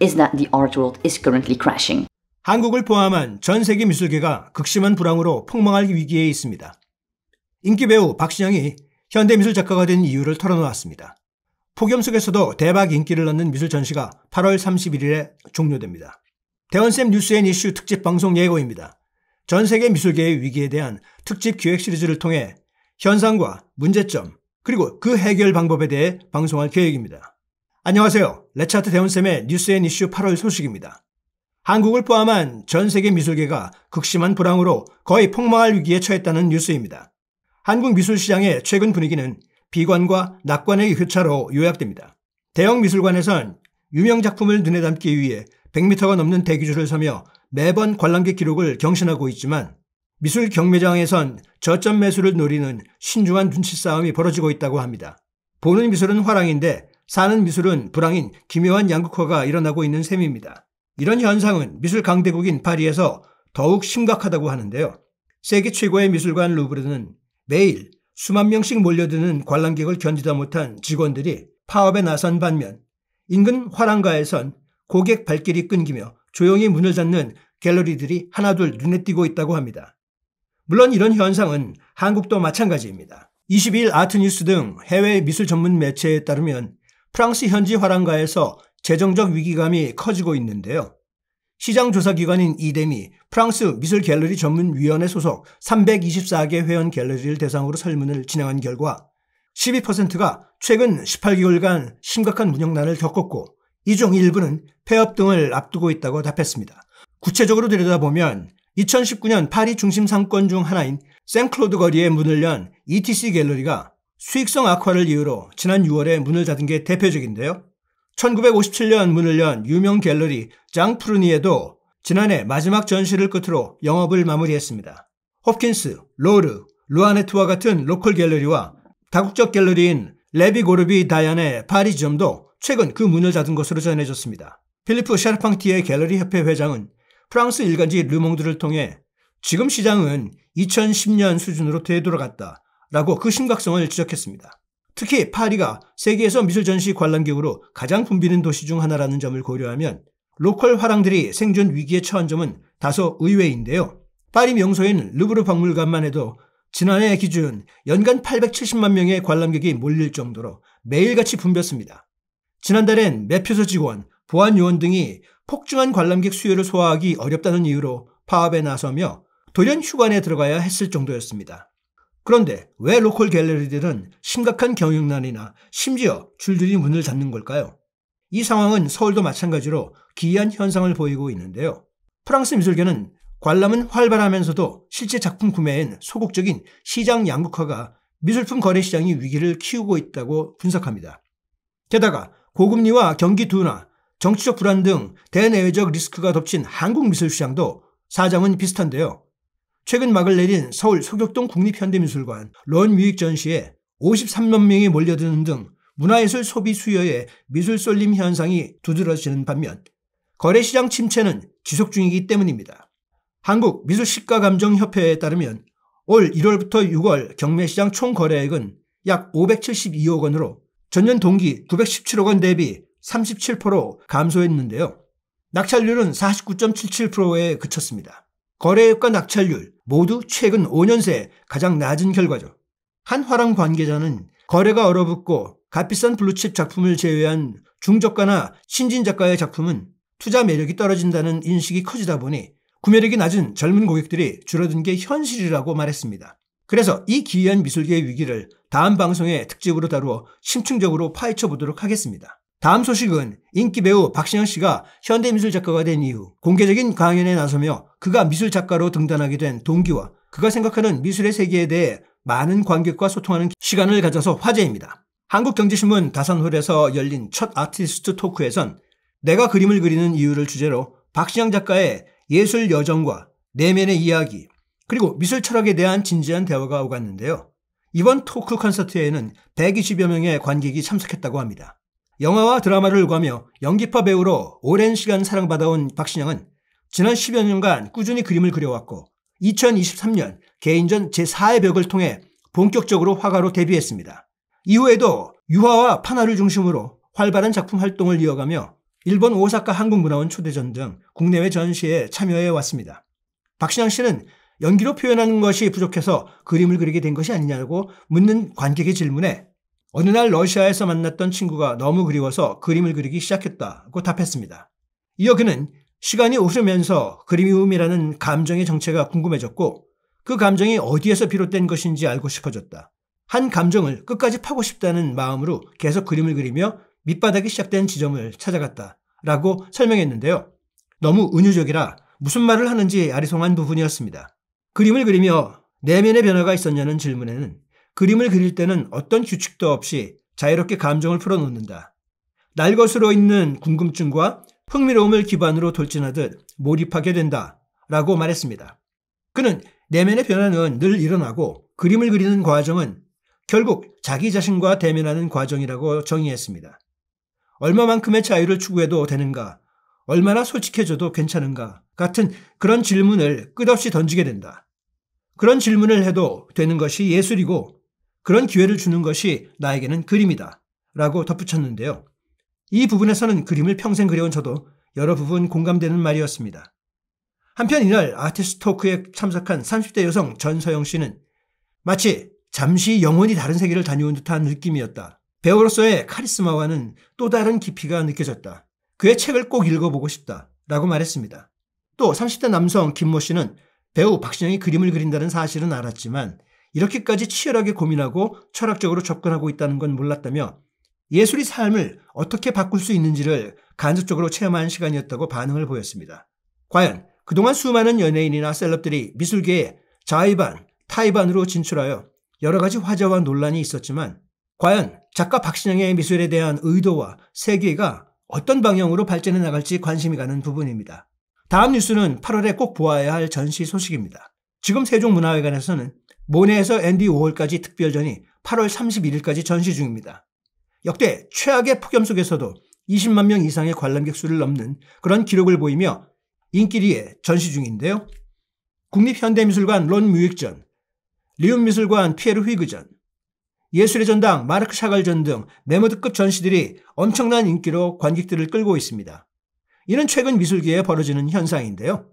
is that the art world is currently crashing. 한국을 포함한 전 세계 미술계가 극심한 불황으로 폭망할 위기에 있습니다. 인기 배우 박신양이 현대미술 작가가 된 이유를 털어놓았습니다. 폭염 속에서도 대박 인기를 얻는 미술 전시가 8월 31일에 종료됩니다. 대원쌤 뉴스앤 이슈 특집 방송 예고입니다. 전 세계 미술계의 위기에 대한 특집 기획 시리즈를 통해 현상과 문제점 그리고 그 해결 방법에 대해 방송할 계획입니다. 안녕하세요. 레차트 대원쌤의 뉴스앤 이슈 8월 소식입니다. 한국을 포함한 전 세계 미술계가 극심한 불황으로 거의 폭망할 위기에 처했다는 뉴스입니다. 한국 미술 시장의 최근 분위기는 비관과 낙관의 교차로 요약됩니다. 대형 미술관에선 유명 작품을 눈에 담기 위해 100m가 넘는 대기줄을 서며 매번 관람객 기록을 경신하고 있지만 미술 경매장에선 저점 매수를 노리는 신중한 눈치 싸움이 벌어지고 있다고 합니다. 보는 미술은 화랑인데 사는 미술은 불황인 기묘한 양극화가 일어나고 있는 셈입니다. 이런 현상은 미술 강대국인 파리에서 더욱 심각하다고 하는데요. 세계 최고의 미술관 루브르는 매일 수만 명씩 몰려드는 관람객을 견디다 못한 직원들이 파업에 나선 반면 인근 화랑가에선 고객 발길이 끊기며 조용히 문을 닫는 갤러리들이 하나둘 눈에 띄고 있다고 합니다. 물론 이런 현상은 한국도 마찬가지입니다. 22일 아트뉴스 등 해외 미술 전문 매체에 따르면 프랑스 현지 화랑가에서 재정적 위기감이 커지고 있는데요. 시장조사기관인 이뎀이 프랑스 미술갤러리 전문위원회 소속 324개 회원 갤러리를 대상으로 설문을 진행한 결과 12%가 최근 18개월간 심각한 운영난을 겪었고 이 중 일부는 폐업 등을 앞두고 있다고 답했습니다. 구체적으로 들여다보면 2019년 파리 중심 상권 중 하나인 생클로드 거리에 문을 연 ETC 갤러리가 수익성 악화를 이유로 지난 6월에 문을 닫은 게 대표적인데요. 1957년 문을 연 유명 갤러리 장프루니에도 지난해 마지막 전시를 끝으로 영업을 마무리했습니다. 홉킨스, 로르, 루아네트와 같은 로컬 갤러리와 다국적 갤러리인 레비 고르비 다얀의 파리 지점도 최근 그 문을 닫은 것으로 전해졌습니다. 필리프 샤르팡티에 갤러리 협회 회장은 프랑스 일간지 르몽드를 통해 지금 시장은 2010년 수준으로 되돌아갔다라고 그 심각성을 지적했습니다. 특히 파리가 세계에서 미술 전시 관람객으로 가장 붐비는 도시 중 하나라는 점을 고려하면 로컬 화랑들이 생존 위기에 처한 점은 다소 의외인데요. 파리 명소인 루브르 박물관만 해도 지난해 기준 연간 870만 명의 관람객이 몰릴 정도로 매일같이 붐볐습니다. 지난달엔 매표소 직원, 보안 요원 등이 폭증한 관람객 수요를 소화하기 어렵다는 이유로 파업에 나서며 돌연 휴관에 들어가야 했을 정도였습니다. 그런데 왜 로컬 갤러리들은 심각한 경영난이나 심지어 줄줄이 문을 닫는 걸까요? 이 상황은 서울도 마찬가지로 기이한 현상을 보이고 있는데요. 프랑스 미술계는 관람은 활발하면서도 실제 작품 구매엔 소극적인 시장 양극화가 미술품 거래 시장이 위기를 키우고 있다고 분석합니다. 게다가 고금리와 경기 둔화, 정치적 불안 등 대내외적 리스크가 덮친 한국 미술 시장도 사정은 비슷한데요. 최근 막을 내린 서울 소격동 국립현대미술관 론 뮤직 전시에 53만 명이 몰려드는 등 문화예술 소비 수요에 미술 쏠림 현상이 두드러지는 반면 거래시장 침체는 지속 중이기 때문입니다. 한국 미술시가감정협회에 따르면 올 1월부터 6월 경매시장 총거래액은 약 572억 원으로 전년 동기 917억 원 대비 37% 감소했는데요. 낙찰률은 49.77%에 그쳤습니다. 거래액과 낙찰률 모두 최근 5년 새 가장 낮은 결과죠. 한 화랑 관계자는 거래가 얼어붙고 값비싼 블루칩 작품을 제외한 중저가나 신진 작가의 작품은 투자 매력이 떨어진다는 인식이 커지다 보니 구매력이 낮은 젊은 고객들이 줄어든 게 현실이라고 말했습니다. 그래서 이 기이한 미술계의 위기를 다음 방송에 특집으로 다루어 심층적으로 파헤쳐 보도록 하겠습니다. 다음 소식은 인기 배우 박신양 씨가 현대미술 작가가 된 이후 공개적인 강연에 나서며 그가 미술 작가로 등단하게 된 동기와 그가 생각하는 미술의 세계에 대해 많은 관객과 소통하는 시간을 가져서 화제입니다. 한국경제신문 다산홀에서 열린 첫 아티스트 토크에선 내가 그림을 그리는 이유를 주제로 박신양 작가의 예술 여정과 내면의 이야기 그리고 미술 철학에 대한 진지한 대화가 오갔는데요. 이번 토크 콘서트에는 120여 명의 관객이 참석했다고 합니다. 영화와 드라마를 오가며 연기파 배우로 오랜 시간 사랑받아온 박신양은 지난 10여 년간 꾸준히 그림을 그려왔고 2023년 개인전 제4의 벽을 통해 본격적으로 화가로 데뷔했습니다. 이후에도 유화와 판화를 중심으로 활발한 작품 활동을 이어가며 일본 오사카 한국문화원 초대전 등 국내외 전시에 참여해 왔습니다. 박신양 씨는 연기로 표현하는 것이 부족해서 그림을 그리게 된 것이 아니냐고 묻는 관객의 질문에 어느 날 러시아에서 만났던 친구가 너무 그리워서 그림을 그리기 시작했다고 답했습니다. 이어 그는 시간이 오르면서 그림이라는 감정의 정체가 궁금해졌고 그 감정이 어디에서 비롯된 것인지 알고 싶어졌다. 한 감정을 끝까지 파고 싶다는 마음으로 계속 그림을 그리며 밑바닥이 시작된 지점을 찾아갔다라고 설명했는데요. 너무 은유적이라 무슨 말을 하는지 아리송한 부분이었습니다. 그림을 그리며 내면의 변화가 있었냐는 질문에는 그림을 그릴 때는 어떤 규칙도 없이 자유롭게 감정을 풀어놓는다. 날 것으로 있는 궁금증과 흥미로움을 기반으로 돌진하듯 몰입하게 된다 라고 말했습니다. 그는 내면의 변화는 늘 일어나고 그림을 그리는 과정은 결국 자기 자신과 대면하는 과정이라고 정의했습니다. 얼마만큼의 자유를 추구해도 되는가? 얼마나 솔직해져도 괜찮은가? 같은 그런 질문을 끝없이 던지게 된다. 그런 질문을 해도 되는 것이 예술이고 그런 기회를 주는 것이 나에게는 그림이다 라고 덧붙였는데요. 이 부분에서는 그림을 평생 그려온 저도 여러 부분 공감되는 말이었습니다. 한편 이날 아티스트 토크에 참석한 30대 여성 전서영 씨는 마치 잠시 영혼이 다른 세계를 다녀온 듯한 느낌이었다. 배우로서의 카리스마와는 또 다른 깊이가 느껴졌다. 그의 책을 꼭 읽어보고 싶다 라고 말했습니다. 또 30대 남성 김모 씨는 배우 박신양이 그림을 그린다는 사실은 알았지만 이렇게까지 치열하게 고민하고 철학적으로 접근하고 있다는 건 몰랐다며 예술이 삶을 어떻게 바꿀 수 있는지를 간접적으로 체험한 시간이었다고 반응을 보였습니다. 과연 그동안 수많은 연예인이나 셀럽들이 미술계에 자의반, 타의반으로 진출하여 여러 가지 화제와 논란이 있었지만 과연 작가 박신양의 미술에 대한 의도와 세계가 어떤 방향으로 발전해 나갈지 관심이 가는 부분입니다. 다음 뉴스는 8월에 꼭 보아야 할 전시 소식입니다. 지금 세종문화회관에서는 모네에서 앤디 워홀까지 특별전이 8월 31일까지 전시 중입니다. 역대 최악의 폭염 속에서도 20만 명 이상의 관람객 수를 넘는 그런 기록을 보이며 인기리에 전시 중인데요. 국립현대미술관 론 뮤익전, 리움미술관 피에르 휘그전, 예술의 전당 마르크 샤갈전 등 메모드급 전시들이 엄청난 인기로 관객들을 끌고 있습니다. 이는 최근 미술계에 벌어지는 현상인데요.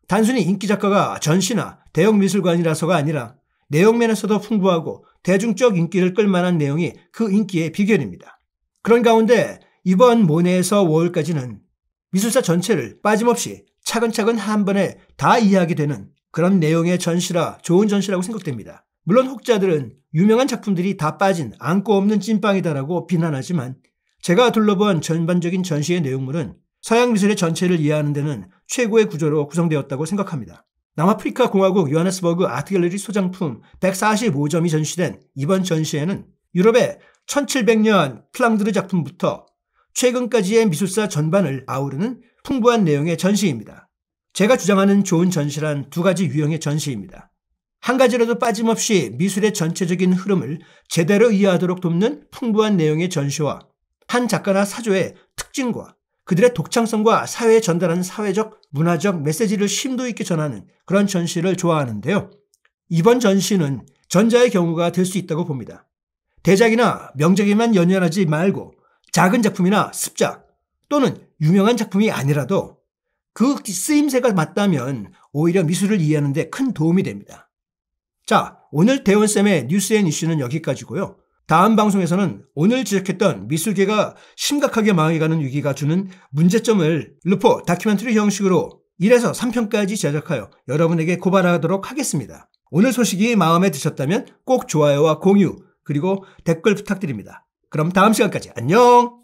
단순히 인기 작가가 전시나 대형 미술관이라서가 아니라 내용면에서도 풍부하고 대중적 인기를 끌만한 내용이 그 인기의 비결입니다. 그런 가운데 이번 모네에서 워홀까지는 미술사 전체를 빠짐없이 차근차근 한 번에 다 이해하게 되는 그런 내용의 전시라 좋은 전시라고 생각됩니다. 물론 혹자들은 유명한 작품들이 다 빠진 안고 없는 찐빵이다라고 비난하지만 제가 둘러본 전반적인 전시의 내용물은 서양 미술의 전체를 이해하는 데는 최고의 구조로 구성되었다고 생각합니다. 남아프리카 공화국 요하네스버그 아트갤러리 소장품 145점이 전시된 이번 전시회는 유럽의 1700년 플랑드르 작품부터 최근까지의 미술사 전반을 아우르는 풍부한 내용의 전시입니다. 제가 주장하는 좋은 전시란 두 가지 유형의 전시입니다. 한 가지라도 빠짐없이 미술의 전체적인 흐름을 제대로 이해하도록 돕는 풍부한 내용의 전시와 한 작가나 사조의 특징과 그들의 독창성과 사회에 전달하는 사회적, 문화적 메시지를 심도 있게 전하는 그런 전시를 좋아하는데요. 이번 전시는 전자의 경우가 될 수 있다고 봅니다. 대작이나 명작에만 연연하지 말고 작은 작품이나 습작 또는 유명한 작품이 아니라도 그 쓰임새가 맞다면 오히려 미술을 이해하는 데 큰 도움이 됩니다. 자, 오늘 대원쌤의 뉴스 앤 이슈는 여기까지고요. 다음 방송에서는 오늘 지적했던 미술계가 심각하게 망해가는 위기가 주는 문제점을 르포 다큐멘터리 형식으로 1에서 3편까지 제작하여 여러분에게 고발하도록 하겠습니다. 오늘 소식이 마음에 드셨다면 꼭 좋아요와 공유 그리고 댓글 부탁드립니다. 그럼 다음 시간까지 안녕!